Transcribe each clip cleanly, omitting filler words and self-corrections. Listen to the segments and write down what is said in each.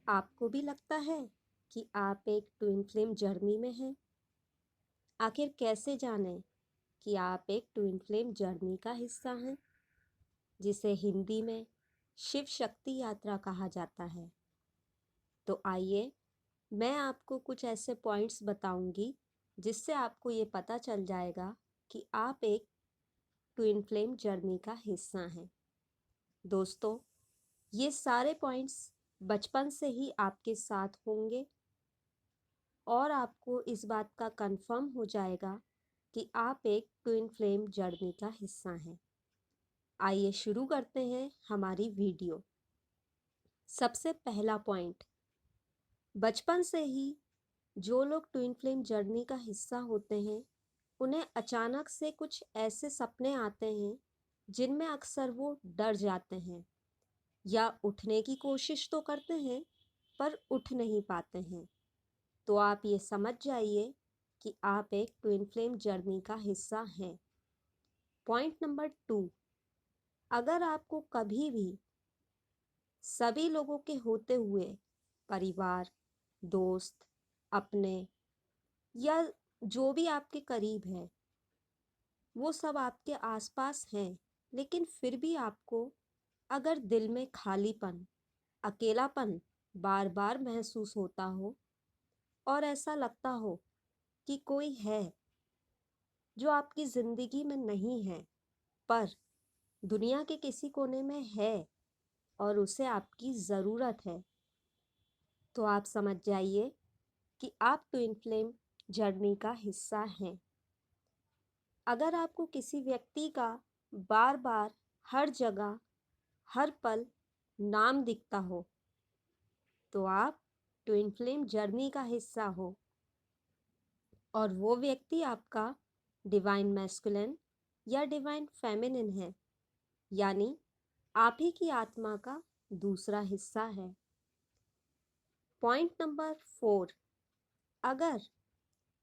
आपको भी लगता है कि आप एक ट्विन फ्लेम जर्नी में हैं? आखिर कैसे जानें कि आप एक ट्विन फ्लेम जर्नी का हिस्सा हैं, जिसे हिंदी में शिव शक्ति यात्रा कहा जाता है? तो आइए, मैं आपको कुछ ऐसे पॉइंट्स बताऊंगी जिससे आपको ये पता चल जाएगा कि आप एक ट्विन फ्लेम जर्नी का हिस्सा हैं। दोस्तों, ये सारे पॉइंट्स बचपन से ही आपके साथ होंगे और आपको इस बात का कंफर्म हो जाएगा कि आप एक ट्विन फ्लेम जर्नी का हिस्सा हैं। आइए शुरू करते हैं हमारी वीडियो। सबसे पहला पॉइंट, बचपन से ही जो लोग ट्विन फ्लेम जर्नी का हिस्सा होते हैं, उन्हें अचानक से कुछ ऐसे सपने आते हैं जिनमें अक्सर वो डर जाते हैं या उठने की कोशिश तो करते हैं पर उठ नहीं पाते हैं। तो आप ये समझ जाइए कि आप एक ट्विन फ्लेम जर्नी का हिस्सा हैं। पॉइंट नंबर 2, अगर आपको कभी भी सभी लोगों के होते हुए परिवार, दोस्त, अपने या जो भी आपके करीब है, वो सब आपके आसपास हैं, लेकिन फिर भी आपको अगर दिल में खालीपन, अकेलापन बार बार महसूस होता हो और ऐसा लगता हो कि कोई है जो आपकी ज़िंदगी में नहीं है पर दुनिया के किसी कोने में है और उसे आपकी ज़रूरत है, तो आप समझ जाइए कि आप ट्विन फ्लेम जर्नी का हिस्सा हैं। अगर आपको किसी व्यक्ति का बार बार हर जगह हर पल नाम दिखता हो, तो आप ट्विन फ्लेम जर्नी का हिस्सा हो और वो व्यक्ति आपका डिवाइन मैस्कुलिन या डिवाइन फेमिनिन है, यानी आप ही की आत्मा का दूसरा हिस्सा है। पॉइंट नंबर 4, अगर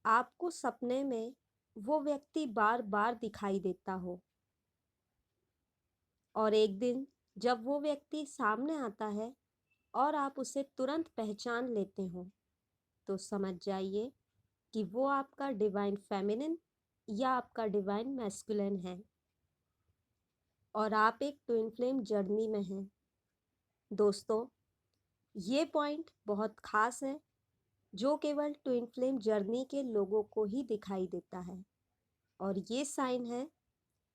आपको सपने में वो व्यक्ति बार बार दिखाई देता हो और एक दिन जब वो व्यक्ति सामने आता है और आप उसे तुरंत पहचान लेते हो, तो समझ जाइए कि वो आपका डिवाइन फेमिनिन या आपका डिवाइन मैस्कुलिन है और आप एक ट्विन फ्लेम जर्नी में हैं। दोस्तों, ये पॉइंट बहुत खास है जो केवल ट्विन फ्लेम जर्नी के लोगों को ही दिखाई देता है और ये साइन है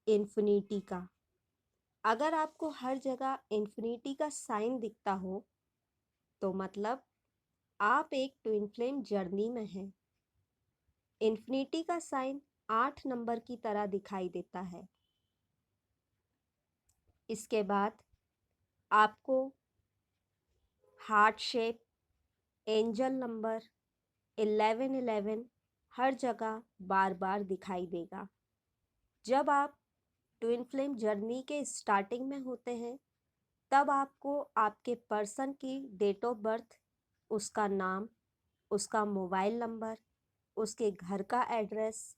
इन्फिनिटी का। अगर आपको हर जगह इन्फिनिटी का साइन दिखता हो, तो मतलब आप एक ट्विन फ्लेम जर्नी में हैं। इन्फिनिटी का साइन 8 नंबर की तरह दिखाई देता है। इसके बाद आपको हार्ट शेप, एंजल नंबर 1111 हर जगह बार बार दिखाई देगा। जब आप ट्विन फ्लेम जर्नी के स्टार्टिंग में होते हैं, तब आपको आपके पर्सन की डेट ऑफ बर्थ, उसका नाम, उसका मोबाइल नंबर, उसके घर का एड्रेस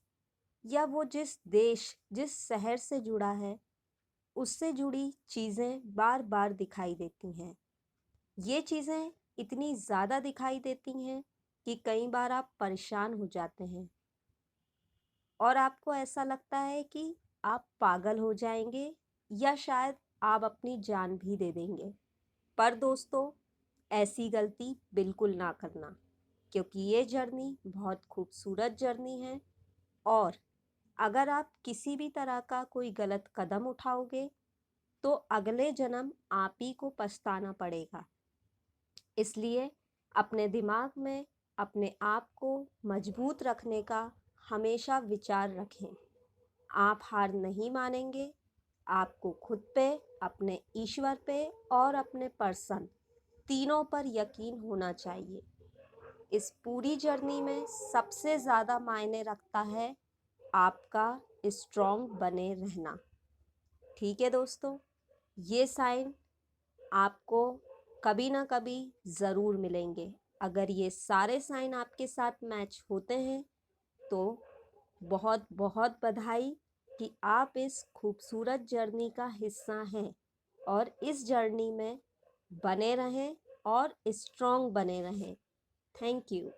या वो जिस देश, जिस शहर से जुड़ा है, उससे जुड़ी चीज़ें बार बार दिखाई देती हैं। ये चीज़ें इतनी ज़्यादा दिखाई देती हैं कि कई बार आप परेशान हो जाते हैं और आपको ऐसा लगता है कि आप पागल हो जाएंगे या शायद आप अपनी जान भी दे देंगे। पर दोस्तों, ऐसी गलती बिल्कुल ना करना, क्योंकि ये जर्नी बहुत खूबसूरत जर्नी है और अगर आप किसी भी तरह का कोई गलत कदम उठाओगे, तो अगले जन्म आप ही को पछताना पड़ेगा। इसलिए अपने दिमाग में अपने आप को मजबूत रखने का हमेशा विचार रखें। आप हार नहीं मानेंगे। आपको खुद पे, अपने ईश्वर पे और अपने पर्सन तीनों पर यकीन होना चाहिए। इस पूरी जर्नी में सबसे ज़्यादा मायने रखता है आपका स्ट्रॉन्ग बने रहना। ठीक है दोस्तों, ये साइन आपको कभी ना कभी ज़रूर मिलेंगे। अगर ये सारे साइन आपके साथ मैच होते हैं, तो बहुत बहुत बधाई कि आप इस खूबसूरत जर्नी का हिस्सा हैं और इस जर्नी में बने रहें और स्ट्रॉन्ग बने रहें। Thank you.